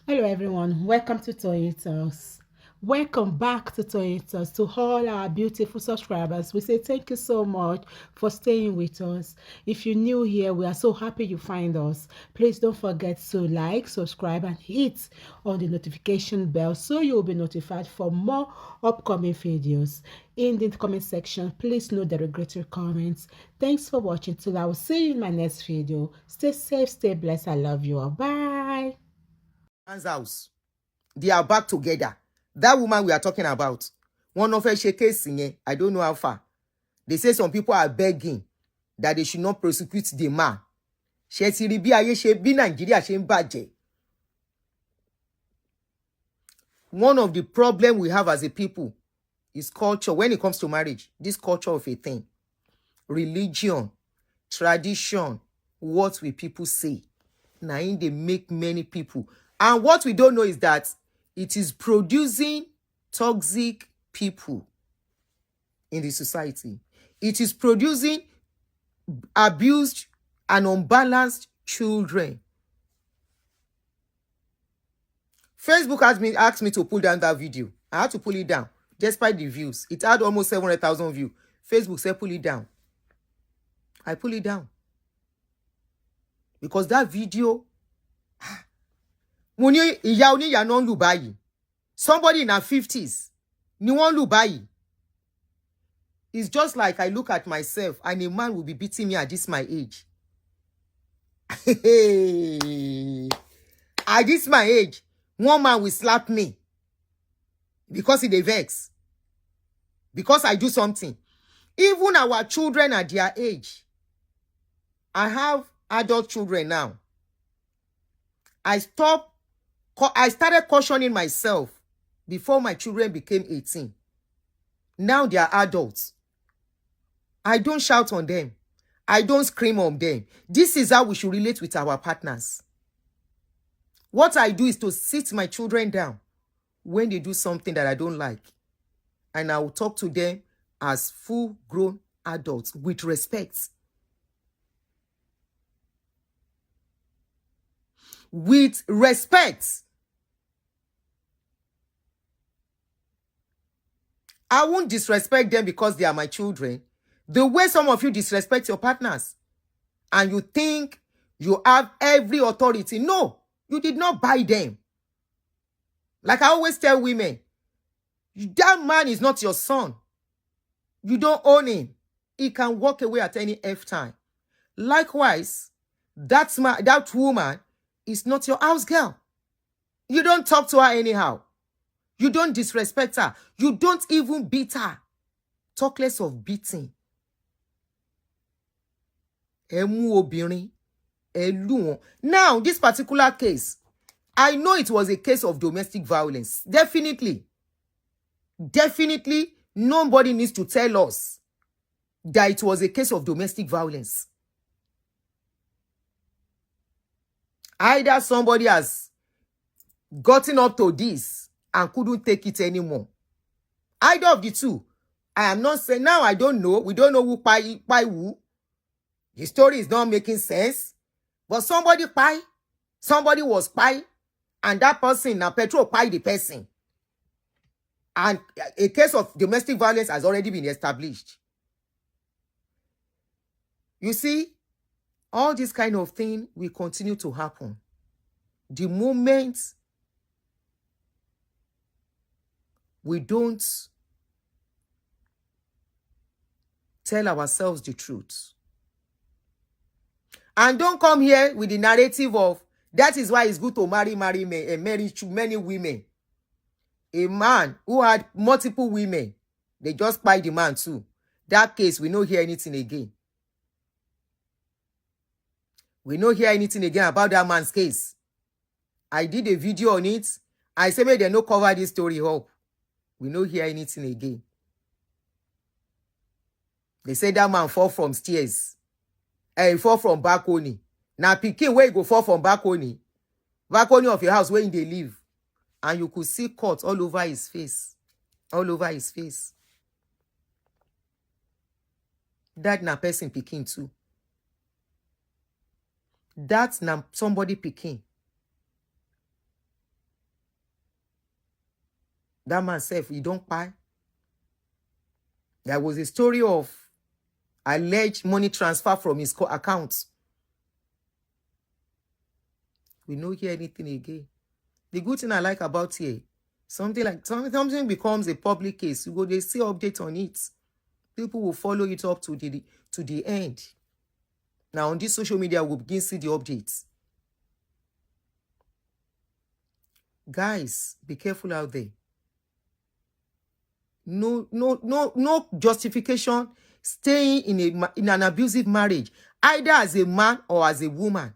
Hello everyone, welcome to Toyeen Talks. Welcome back to Toyeen Talks. To all our beautiful subscribers, we say thank you so much for staying with us. If you're new here, we are so happy you find us. Please don't forget to like, subscribe and hit on the notification bell so you'll be notified for more upcoming videos. In the comment section, please note the regretful comments. Thanks for watching till I will see you in my next video. Stay safe, stay blessed. I love you all. Bye. House. They are back together. That woman we are talking about, one of her case, I don't know how far. They say some people are begging that they should not prosecute the man. Ṣé ti rí bí ayé ṣe bí Nàìjíríà ṣe ń bàjẹ́. One of the problems we have as a people is culture when it comes to marriage. This culture of a thing. Religion, tradition, what will people say? Now, they make many people. And what we don't know is that it is producing toxic people in the society. It is producing abused and unbalanced children. Facebook asked me to pull down that video. I had to pull it down, despite the views. It had almost 700,000 views. Facebook said pull it down. I pull it down. Because that video, somebody in her 50s, ni wọ́n lù báyìí. It's just like I look at myself and a man will be beating me at this my age. At this my age, one man will slap me because he vex. Because I do something. Even our children at their age. I have adult children now. I started cautioning myself before my children became 18. Now they are adults. I don't shout on them. I don't scream on them. This is how we should relate with our partners. What I do is to sit my children down when they do something that I don't like. And I will talk to them as full-grown adults with respect. With respect. I won't disrespect them because they are my children. The way some of you disrespect your partners and you think you have every authority. No, you did not buy them. Like I always tell women, that man is not your son. You don't own him. He can walk away at any F time. Likewise, that woman is not your house girl. You don't talk to her anyhow. You don't disrespect her. You don't even beat her. Talk less of beating. Now, this particular case, I know it was a case of domestic violence. Definitely. Definitely, nobody needs to tell us that it was a case of domestic violence. Either somebody has gotten up to this and couldn't take it anymore. Either of the two. I am not saying, now I don't know. We don't know who by who. The story is not making sense. But somebody pie. Somebody was pie. And that person, now petrol pie the person. And a case of domestic violence has already been established. You see, all this kind of thing will continue to happen. The moment we don't tell ourselves the truth. And don't come here with the narrative of, that is why it's good to marry many women. A man who had multiple women, they just buy the man too. That case, we don't hear anything again. We don't hear anything again about that man's case. I did a video on it. I said, maybe they no cover this story up. We don't hear anything again. They say that man fall from stairs. He fall from balcony. Now, Pikin, where you go fall from balcony? Balcony of your house where they live. And you could see cuts all over his face. All over his face. That na person Pikin too. That's na somebody Pikin. That man self, he don't pay. There was a story of alleged money transfer from his account. We don't hear anything again. The good thing I like about here, something becomes a public case. You go, they see update on it. People will follow it up to the end. Now on this social media, we'll begin to see the updates. Guys, be careful out there. No justification staying in an abusive marriage, either as a man or as a woman.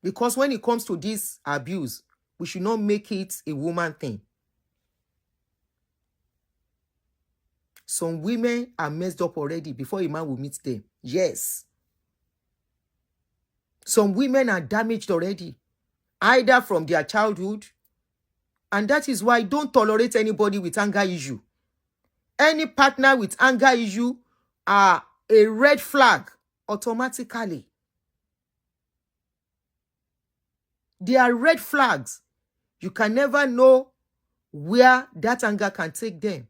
Because when it comes to this abuse, we should not make it a woman thing. Some women are messed up already before a man will meet them. Yes. Some women are damaged already, either from their childhood, and that is why don't tolerate anybody with anger issue. Any partner with anger issue are a red flag automatically. They are red flags. You can never know where that anger can take them.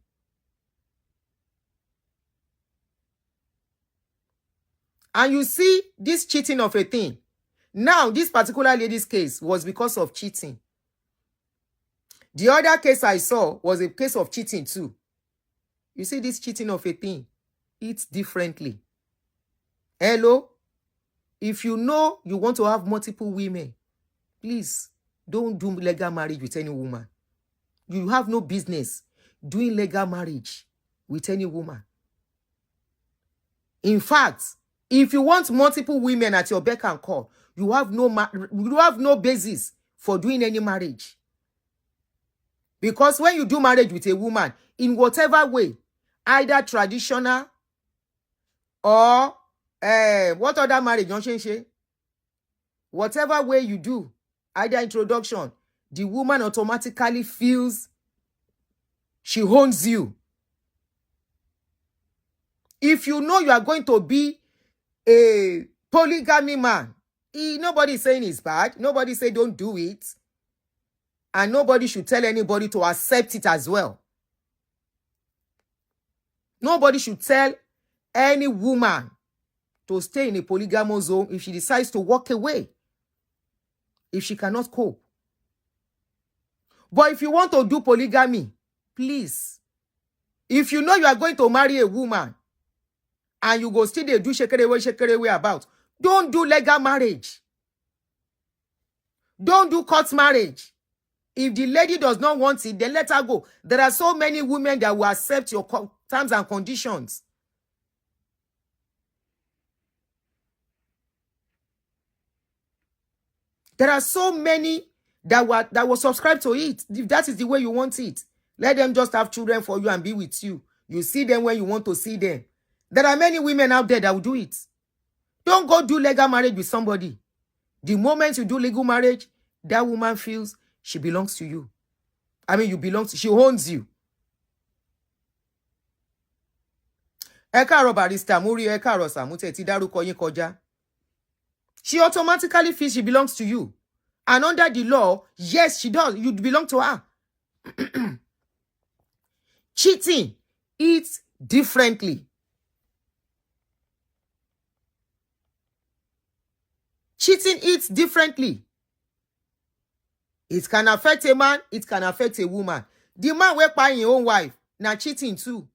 And you see this cheating of a thing. Now, this particular lady's case was because of cheating. The other case I saw was a case of cheating too. You see this cheating of a thing, it's differently. Hello? If you know you want to have multiple women, please don't do legal marriage with any woman. You have no business doing legal marriage with any woman. In fact, if you want multiple women at your beck and call, you have no basis for doing any marriage. Because when you do marriage with a woman, in whatever way, either traditional or what other marriage, whatever way you do, either introduction, the woman automatically feels she owns you. If you know you are going to be a polygamy man, nobody is saying it's bad. Nobody say don't do it. And nobody should tell anybody to accept it as well. Nobody should tell any woman to stay in a polygamous zone if she decides to walk away, if she cannot cope. But if you want to do polygamy, please, if you know you are going to marry a woman and you go still they do shekere about, don't do legal marriage. Don't do court marriage. If the lady does not want it, then let her go. There are so many women that will accept your terms and conditions. There are so many that will subscribe to it. If that is the way you want it, let them just have children for you and be with you. You see them when you want to see them. There are many women out there that will do it. Don't go do legal marriage with somebody. The moment you do legal marriage, that woman feels she belongs to you. I mean, she owns you. Eka barista, Muri Eka Rosa, Mute ti dárúkọ yín kọjá. She automatically feels she belongs to you. And under the law, yes, she does. You belong to her. Cheating, it's differently. Cheating, it's differently. It can affect a man, it can affect a woman. The man will buy his own wife, now cheating too.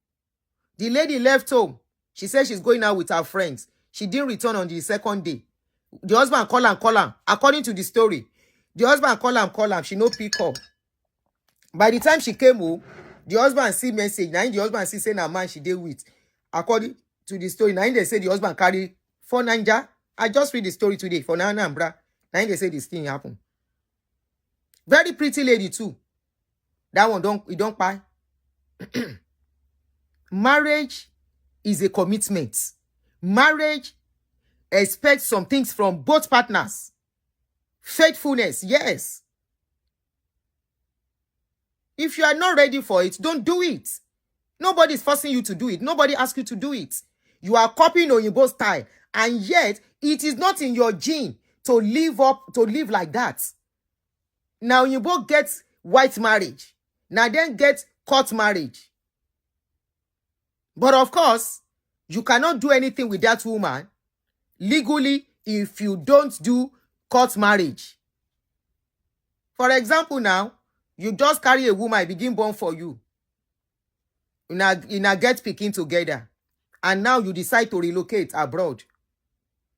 The lady left home. She said she's going out with her friends. She didn't return on the second day. The husband call am. According to the story, the husband call am. She no pick up. By the time she came home, the husband see message. Now the husband see say na man she deal with. According to the story, now they say the husband carry 4 Naija. I just read the story today for Anambra. Now they say this thing happen. Very pretty lady too. That one don't buy. Marriage is a commitment. Marriage expects some things from both partners. Faithfulness, yes. If you are not ready for it, don't do it. Nobody is forcing you to do it. Nobody asks you to do it. You are copying Oyinbo style, and yet it is not in your gene to live like that. Now Oyinbo gets white marriage. Now then get court marriage. But of course, you cannot do anything with that woman legally if you don't do court marriage. For example, now, you just carry a woman, begin born for you. You now get picking together. And now you decide to relocate abroad.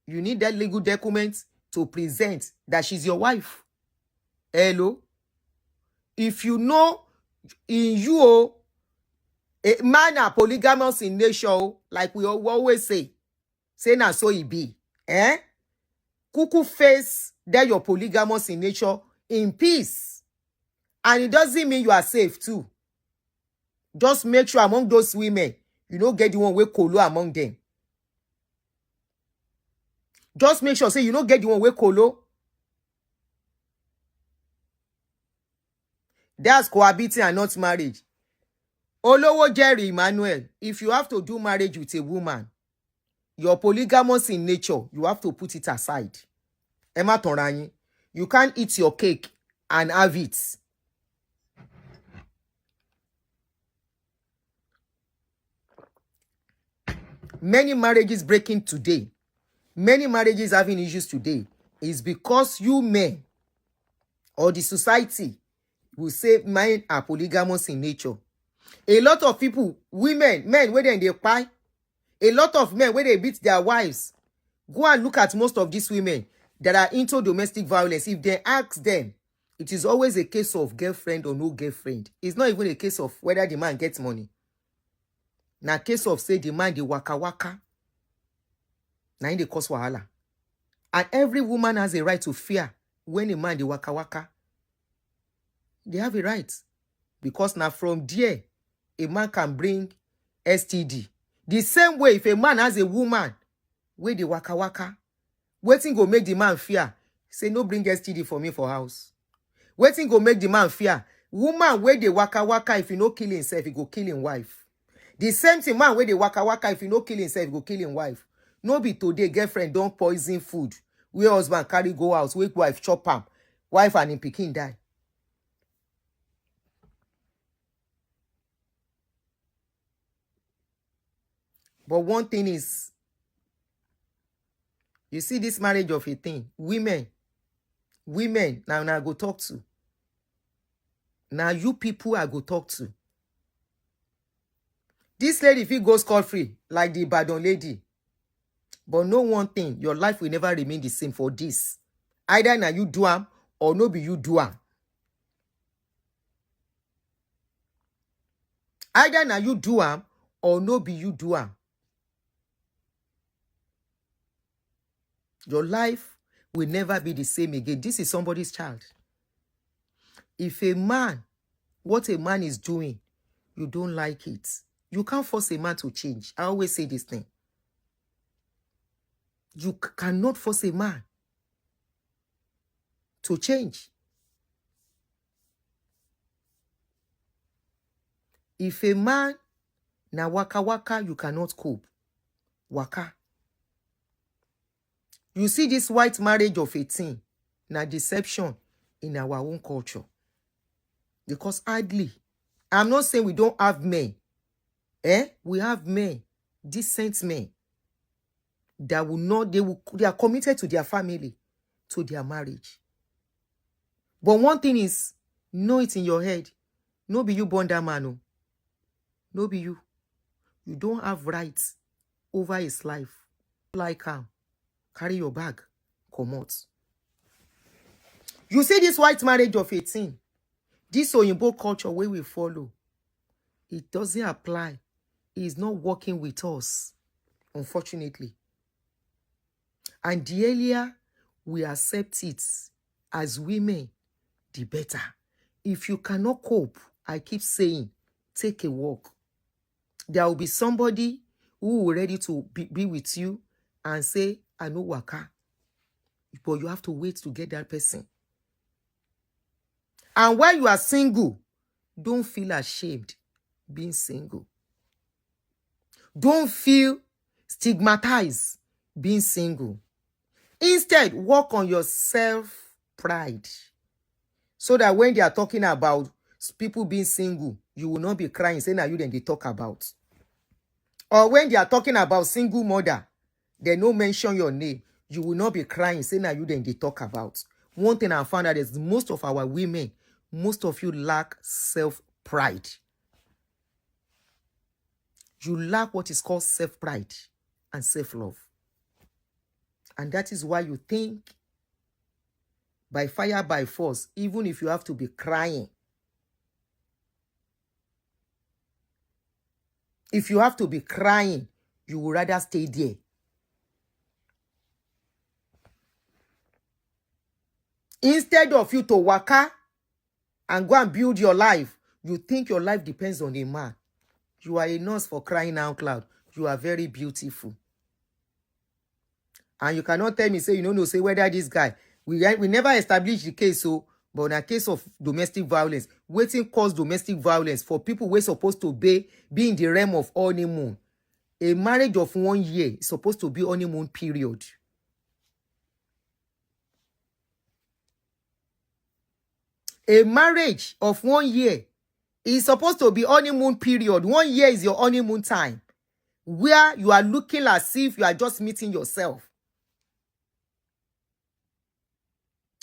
You need that legal document to present that she's your wife. Hello? If you know in you, a man are polygamous in nature, like we always say na so it be. Kuku face that you're polygamous in nature in peace. And it doesn't mean you are safe too. Just make sure among those women, you don't get the one way kolo among them. Just make sure, say, you don't get the one way kolo. That's cohabiting and not marriage. Olowo Jerry Emmanuel, if you have to do marriage with a woman, you're polygamous in nature, you have to put it aside. Emma Tonranyi, you can't eat your cake and have it. Many marriages breaking today, many marriages having issues today is because you men or the society will say men are polygamous in nature. A lot of people, women, men, where they pie, a lot of men where they beat their wives. Go and look at most of these women that are into domestic violence. If they ask them, it is always a case of girlfriend or no girlfriend. It's not even a case of whether the man gets money. Na case of say the man the waka waka. Na in the cause wahala. And every woman has a right to fear when a man the waka waka. They have a right. Because now from there, a man can bring STD. The same way if a man has a woman where the waka waka, waiting go make the man fear. Say no bring STD for me for house. Waiting go make the man fear. Woman where the waka waka, if you no kill himself, he go kill him wife. The same thing man where the waka waka, if you no kill himself, he go kill him wife. No be today girlfriend don't poison food. Where husband carry go out, wake wife chop am. Wife and him pikin die. But one thing is, you see this marriage of a thing, women, now I go talk to. Now you people I go talk to. This lady, if it goes scot-free, like the Ibadan lady, but no one thing, your life will never remain the same for this. Either now you do am, or no be you do am. Either now you do am, or no be you do am. Your life will never be the same again. This is somebody's child. If a man, what a man is doing, you don't like it, you can't force a man to change. I always say this thing. You cannot force a man to change. If a man na waka waka, you cannot cope. Waka. You see this white marriage of 18, na deception in our own culture. Because hardly, I'm not saying we don't have men. We have men, decent men, that will not, they are committed to their family, to their marriage. But one thing is, know it in your head. No be you born that man. No. No be you. You don't have rights over his life. Like him. Carry your bag. Come out. You see this white marriage of 18. This Oyinbo culture where we follow. It doesn't apply. It is not working with us. Unfortunately. And the earlier we accept it as women, the better. If you cannot cope, I keep saying, take a walk. There will be somebody who will ready to be with you and say, I know waka. But you have to wait to get that person. And while you are single, don't feel ashamed being single. Don't feel stigmatized being single. Instead, work on your self-pride So that when they are talking about people being single, you will not be crying, saying that you then they talk about. Or when they are talking about single mother, they no mention your name, you will not be crying, saying that you then they talk about. One thing I found out is most of our women, most of you lack self-pride. You lack what is called self-pride and self-love. And that is why you think by fire, by force, even if you have to be crying, if you have to be crying, you would rather stay there. Instead of you to waka and go and build your life, you think your life depends on a man. You are a nurse, for crying out loud. You are very beautiful. And you cannot tell me, say, you don't know, say whether this guy, we never established the case, so, but in a case of domestic violence, waiting cause domestic violence for people who are supposed to be in the realm of honeymoon. A marriage of 1 year is supposed to be honeymoon period. A marriage of 1 year is supposed to be honeymoon period. 1 year is your honeymoon time, where you are looking as if you are just meeting yourself.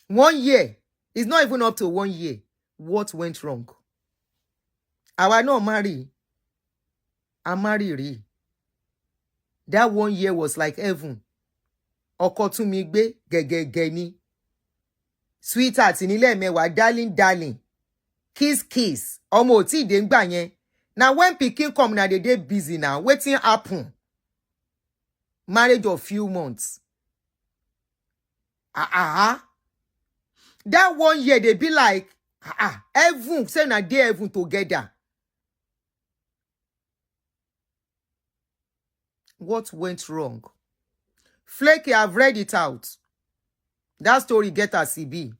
1 year is not even up to 1 year. What went wrong? I not marry. I marry. That 1 year was like heaven. Ọkọ tún mi gbé gẹ́gẹ́gẹ́ ni. Sweetheart nílẹ̀ mẹ́wàá, darling, darling. Kiss, kiss. Ọmọ ò tí dé ngbà yẹn. Now when pikin come, now they busy now. Waiting happen. Marriage of few months. That 1 year they be like heaven, say na they heaven together. What went wrong? Flaky, I've read it out. That story get a CB.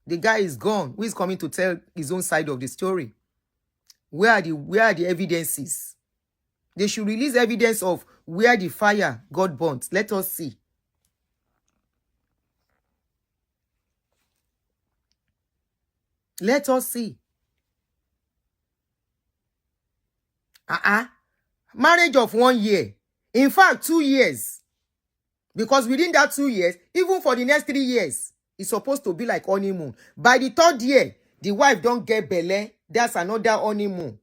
The guy is gone. Who is coming to tell his own side of the story? Where are the evidences? They should release evidence of where the fire got burnt. Let us see. Let us see. Marriage of 1 year. In fact, 2 years. Because within that 2 years, even for the next 3 years, it's supposed to be like honeymoon. By the 3rd year, the wife don't get belle. That's another honeymoon.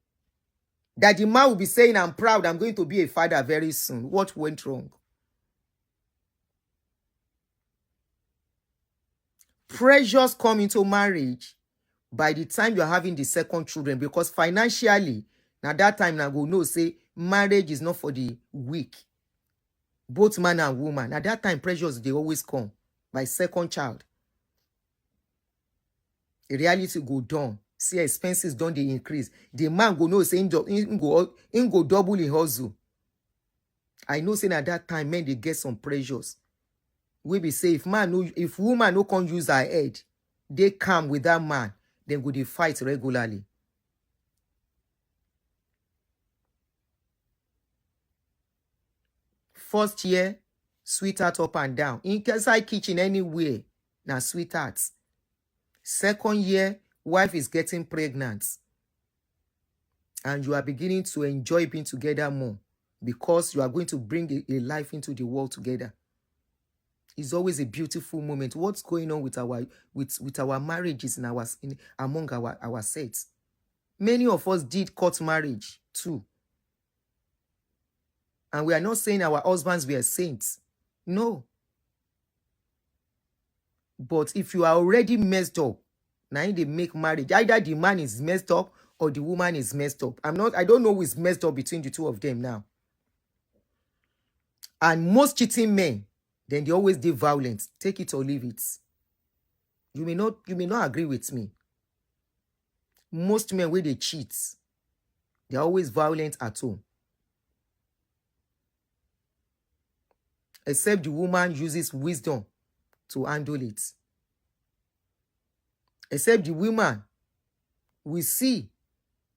That the man will be saying, I'm proud, I'm going to be a father very soon. What went wrong? Pressures come into marriage by the time you're having the second children, because financially, now that time now go know, say, marriage is not for the weak. Both man and woman. At that time, pressures, they always come by second child. The reality go down. See, expenses don't they increase. The man go know, say, in go double in hustle. I know, saying at that time, men, they get some pressures. We be say, if woman no can use her head, they come with that man, then go they fight regularly. First year, sweetheart up and down. Inside kitchen anywhere, now sweethearts. Second year, wife is getting pregnant. And you are beginning to enjoy being together more, because you are going to bring a life into the world together. It's always a beautiful moment. What's going on with our marriages among our sets? Many of us did court marriage too. And we are not saying our husbands were saints. No. But if you are already messed up, now they make marriage. Either the man is messed up or the woman is messed up. I don't know who is messed up between the two of them now. And most cheating men, then they always do violence. Take it or leave it. You may not agree with me. Most men, where they cheat, they're always violent at home. Except the woman uses wisdom to handle it. Except the woman will see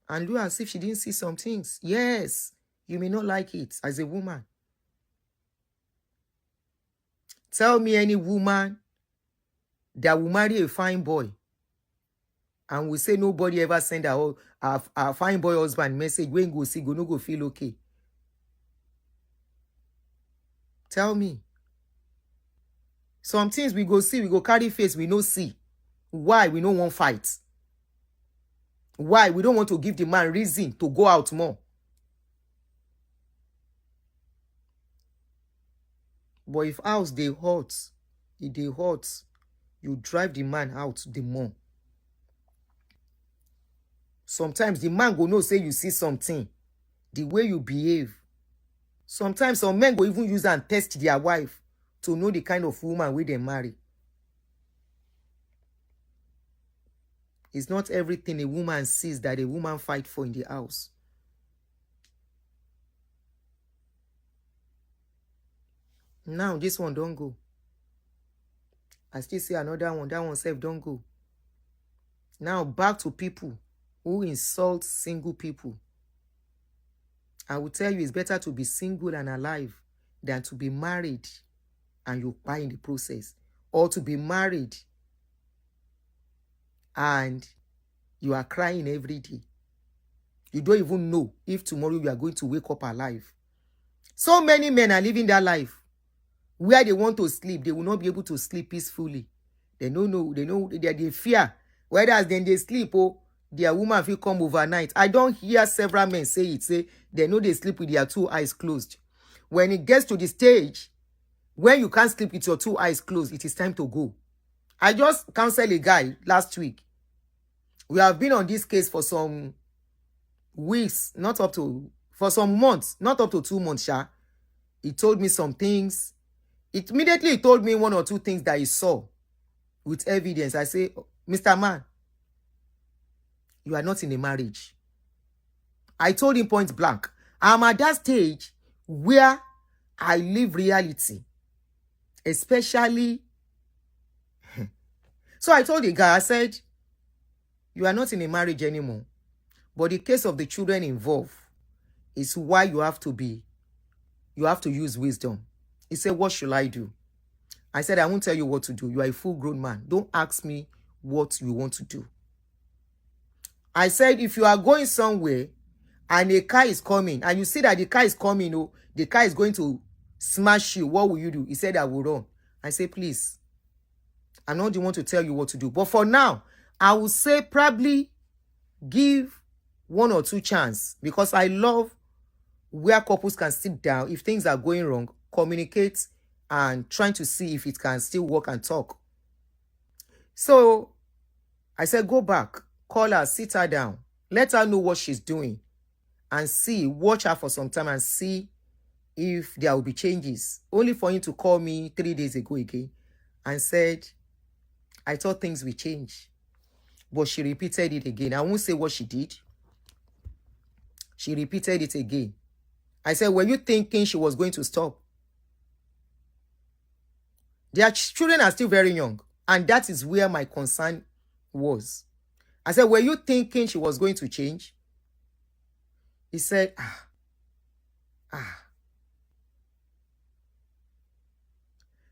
and do as if she didn't see some things. Yes, you may not like it as a woman. Tell me any woman that will marry a fine boy And we say nobody ever send our fine boy husband message when go see, go no go feel okay. Tell me. Some things we go see, we go carry face, we no see. Why? We no want fight. Why? We don't want to give the man reason to go out more. But if house they hot, if they hot, you drive the man out the more. Sometimes the man go know say you see something, the way you behave. Sometimes some men go even use and test their wife to know the kind of woman we they marry. It's not everything a woman sees that a woman fight for in the house. Now this one don't go. I still see another one. That one self don't go. Now back to people who insult single people. I will tell you, it's better to be single and alive than to be married and you buy in the process, or to be married and you are crying every day. You don't even know if tomorrow you are going to wake up alive. So many men are living their life where they want to sleep, they will not be able to sleep peacefully. They know they fear. Whereas then they sleep, their woman will come overnight. I don't hear several men say it. Say they know they sleep with their two eyes closed. When it gets to the stage when you can't sleep with your two eyes closed, it is time to go. I just counseled a guy last week. We have been on this case for some weeks, for some months, not up to 2 months, Sha. He told me some things. Immediately he told me 1 or 2 things that he saw with evidence. I say, Mr. Man, you are not in a marriage. I told him point blank, I'm at that stage where I live reality, especially. So I told the guy, I said, you are not in a marriage anymore, but the case of the children involved is why you have to use wisdom. He said, what should I do? I said, I won't tell you what to do. You are a full-grown man. Don't ask me what you want to do. I said, if you are going somewhere and a car is coming and you see that the car is coming, the car is going to smash you, what will you do? He said, I will run. I said, please, I know you want to tell you what to do. But for now, I will say probably give 1 or 2 chances, because I love where couples can sit down if things are going wrong, communicate and trying to see if it can still work and talk. So I said, go back, call her, sit her down, let her know what she's doing and watch her for some time and see if there will be changes. Only for him to call me 3 days ago again and said, I thought things would change. But she repeated it again. I won't say what she did. She repeated it again. I said, were you thinking she was going to stop? Their children are still very young. And that is where my concern was. I said, were you thinking she was going to change? He said,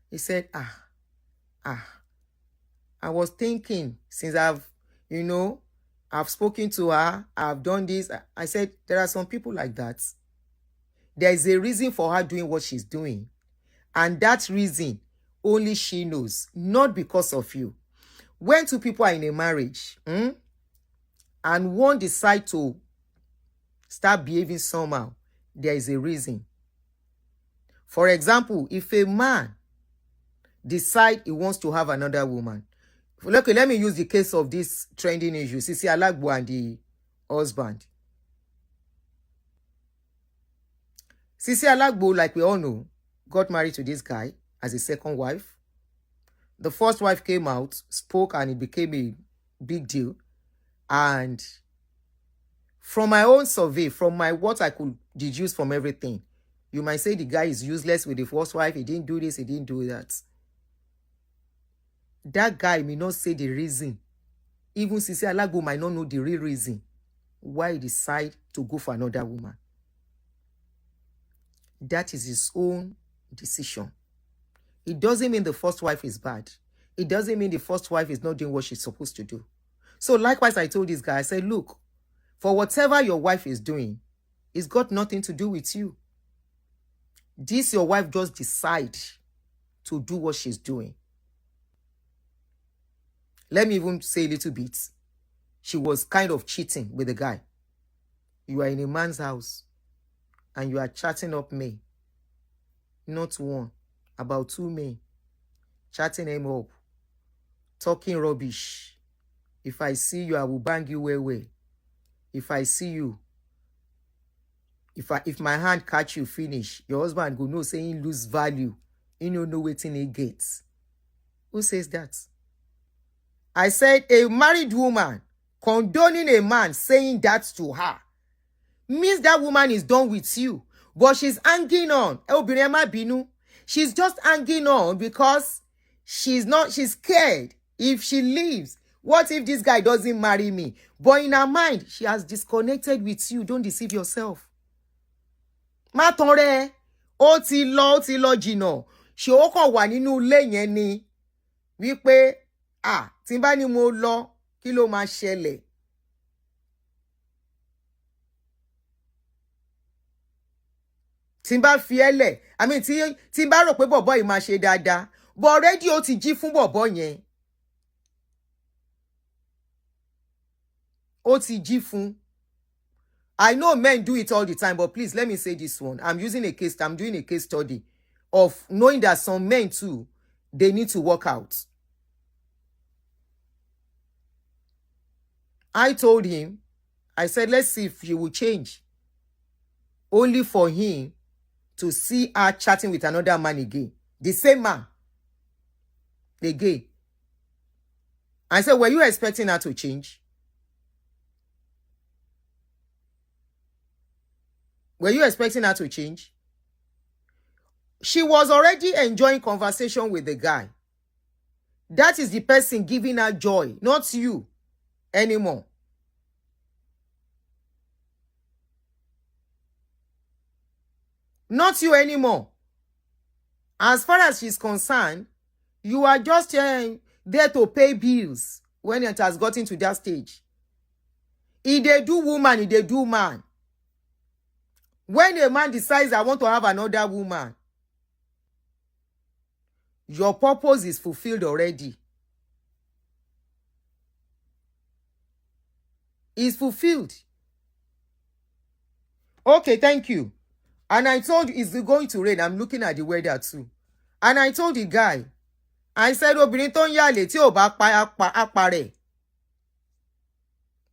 He said, I was thinking since I've spoken to her, I've done this. I said, there are some people like that. There is a reason for her doing what she's doing. And that reason, only she knows, not because of you. When 2 people are in a marriage, and one decide to start behaving somehow, there is a reason. For example, if a man decide he wants to have another woman, okay, let me use the case of this trending issue, Sisi Alagbo and the husband. Sisi Alagbo, like we all know, got married to this guy as a second wife. The first wife came out, spoke, and it became a big deal. And from my own survey, from what I could deduce from everything, you might say the guy is useless with the first wife. He didn't do this, he didn't do that. That guy may not say the reason. Even Sisi Alagbo might not know the real reason why he decided to go for another woman. That is his own decision. It doesn't mean the first wife is bad. It doesn't mean the first wife is not doing what she's supposed to do. So likewise, I told this guy, I said, look, for whatever your wife is doing, it's got nothing to do with you. This your wife just decide to do what she's doing. Let me even say a little bit. She was kind of cheating with the guy. You are in a man's house and you are chatting up me. Not one, about 2 men. Chatting him up. Talking rubbish. If I see you, I will bang you well. If I see you, if my hand catch you, finish. Your husband go know saying lose value. You know waiting he gets. Who says that? I said a married woman condoning a man saying that to her means that woman is done with you. But she's hanging on. She's just hanging on because she's scared. If she leaves, what if this guy doesn't marry me? But in her mind, she has disconnected with you. Don't deceive yourself. Má tán rẹ́, ó ti lọ jìnnà. Ṣé ó kàn wà nínú ilé yẹn ni wípé tí n bá ní mo lọ, kí ló máa ṣẹlẹ̀? Tí n bá fi ẹ́lẹ̀, I mean tí n bá rò pé bọ̀bọ́ yìí máa ṣe dáadáa, but already ó ti jí fún bọ̀bọ́ yẹn. Ó ti jí fún. I know men do it all the time, but please let me say this one. I'm doing a case study of knowing that some men too, they need to work out. I told him, I said, let's see if he will change. Only for him to see her chatting with another man again. The same man. Again. I said, were you expecting her to change? Were you expecting her to change? She was already enjoying conversation with the guy. That is the person giving her joy, not you anymore. Not you anymore. As far as she's concerned, you are just there to pay bills when it has gotten to that stage. If they do woman, if they do man. When a man decides, I want to have another woman, your purpose is fulfilled already. It's fulfilled. Okay, thank you. And I told you it's going to rain. I'm looking at the weather too. And I told the guy, I said, obìnrin tó ń yàlè tí ò bá pa rẹ̀.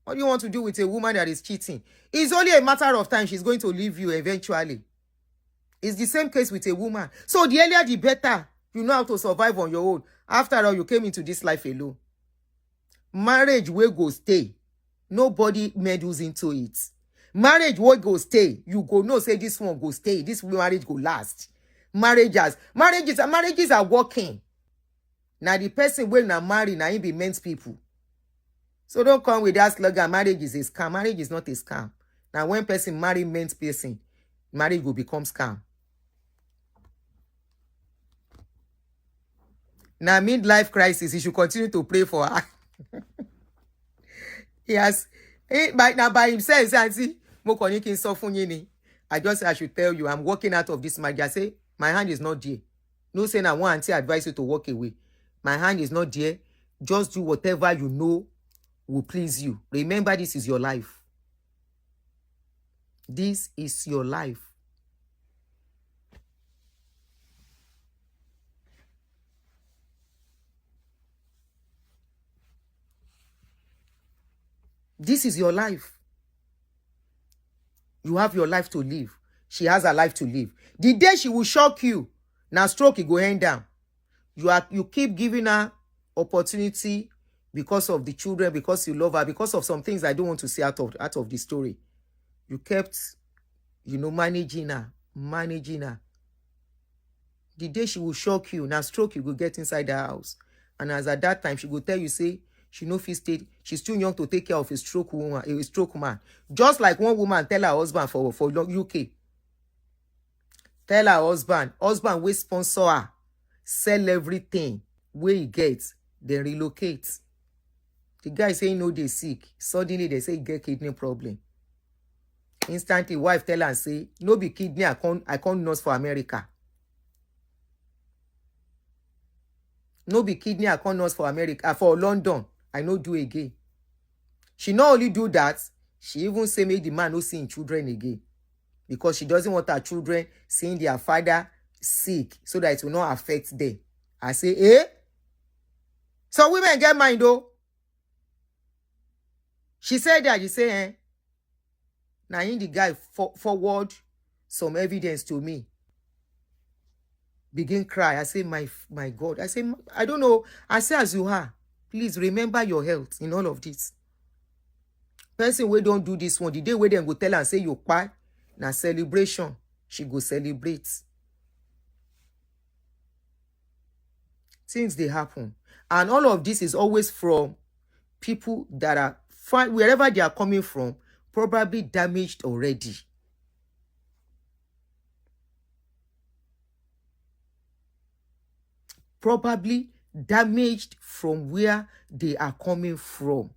What do you want to do with a woman that is cheating? It's only a matter of time she's going to leave you eventually. It's the same case with a woman. So the earlier the better. You know how to survive on your own. After all, you came into this life alone. Marriage will go stay. Nobody meddles into it. Marriage will go stay. You go no say this one go stay. This marriage go last. Marriages are working. Now the person will not marry, now he be men's people. So don't come with that slogan, marriage is a scam. Marriage is not a scam. Now when person marry men's person, marriage will become scam. Now midlife crisis, you should continue to pray for her. Yes. By himself, I see. I just say I should tell you, I'm walking out of this marriage. I say, my hand is not there. No saying I want to advise you to walk away. My hand is not there. Just do whatever you know will please you. Remember, this is your life. This is your life. This is your life. You have your life to live. She has her life to live. The day she will shock you, now stroke it go hand down. You keep giving her opportunity because of the children, because you love her, because of some things I don't want to say out of the story. You kept, managing her. The day she will shock you, now stroke you go get inside the house. And as at that time, she will tell you, say, she no fit stay. She's too young to take care of a stroke man. Just like one woman tell her husband for UK. Tell her husband will sponsor her, sell everything where he gets, then relocate. The guy saying no, they sick. Suddenly they say he get kidney problem. Instantly, wife tell and say, no be kidney, I can't nurse for America. No be kidney, I can't nurse for America, for London. I no do again. She not only do that, she even say make the man no see him children again. Because she doesn't want her children seeing their father sick so that it will not affect them. I say, eh? So women get mind though. She said that, you say, eh? Now in the guy forward some evidence to me. Begin cry. I say, my God. I say, I don't know. I say, as you are, please remember your health in all of this. Person we don't do this one, the day where they go tell her and say you pie, na celebration, she go celebrate. Things they happen. And all of this is always from people that are fine, wherever they are coming from, probably damaged already. Probably damaged from where they are coming from.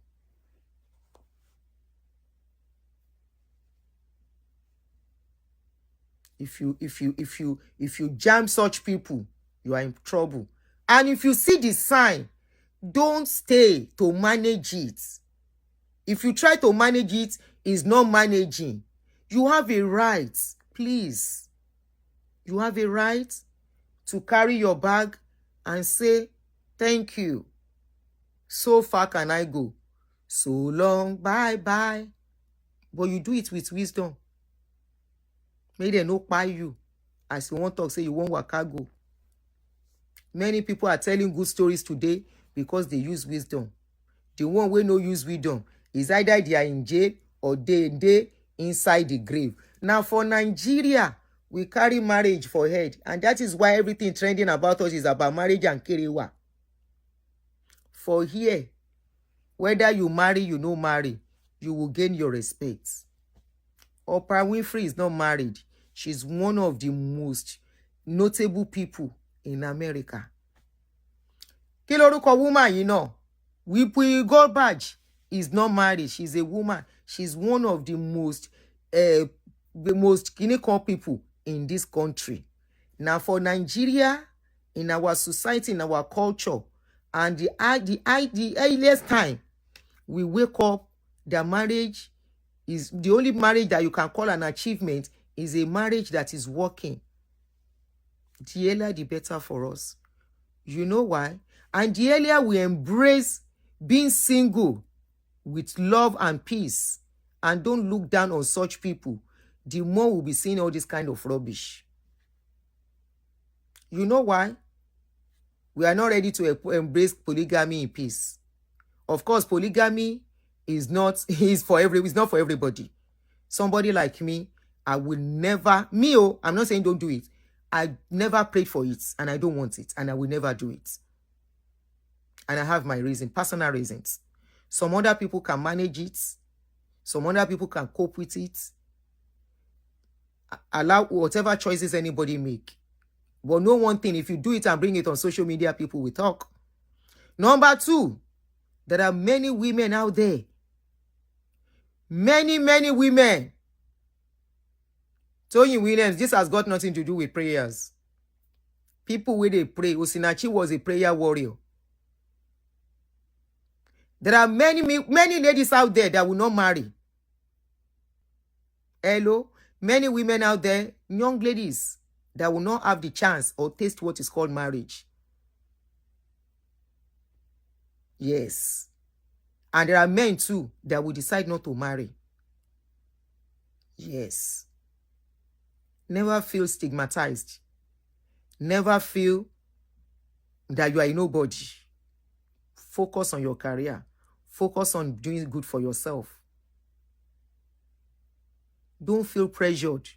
If you jam such people, you are in trouble. And if you see the sign, don't stay to manage it. If you try to manage it, it's not managing. You have a right, please. You have a right to carry your bag and say, thank you. So far can I go. So long, bye-bye. But you do it with wisdom. May they no buy you. As you want to say you won't work go. Many people are telling good stories today because they use wisdom. The one we no use wisdom is either they are in jail or they inside the grave. Now for Nigeria, we carry marriage for head. And that is why everything trending about us is about marriage and kerewa. For here, whether you marry, you no marry, you will gain your respect. Oprah Winfrey is not married. She's one of the most notable people in America. Kí lorúkọ woman, you know. Whoopi Goldberg is not married. She's a woman. She's one of the most clinical people in this country. Now for Nigeria, in our society, in our culture, and the earliest time we wake up, the marriage is the only marriage that you can call an achievement is a marriage that is working. The earlier, the better for us. You know why? And the earlier we embrace being single with love and peace and don't look down on such people, the more we'll be seeing all this kind of rubbish. You know why? We are not ready to embrace polygamy in peace. Of course, polygamy is not for everybody. Somebody like me, I will never, I'm not saying don't do it. I never prayed for it and I don't want it and I will never do it. And I have my reason, personal reasons. Some other people can manage it. Some other people can cope with it. Allow whatever choices anybody make. But know one thing, if you do it and bring it on social media, people will talk. Number 2, there are many women out there. Many women. Tony Williams, this has got nothing to do with prayers. People where they pray. Osinachi was a prayer warrior. There are many ladies out there that will not marry. Hello? Many women out there, young ladies, that will not have the chance or taste what is called marriage. Yes. And there are men too that will decide not to marry. Yes. Never feel stigmatized. Never feel that you are a nobody. Focus on your career. Focus on doing good for yourself. Don't feel pressured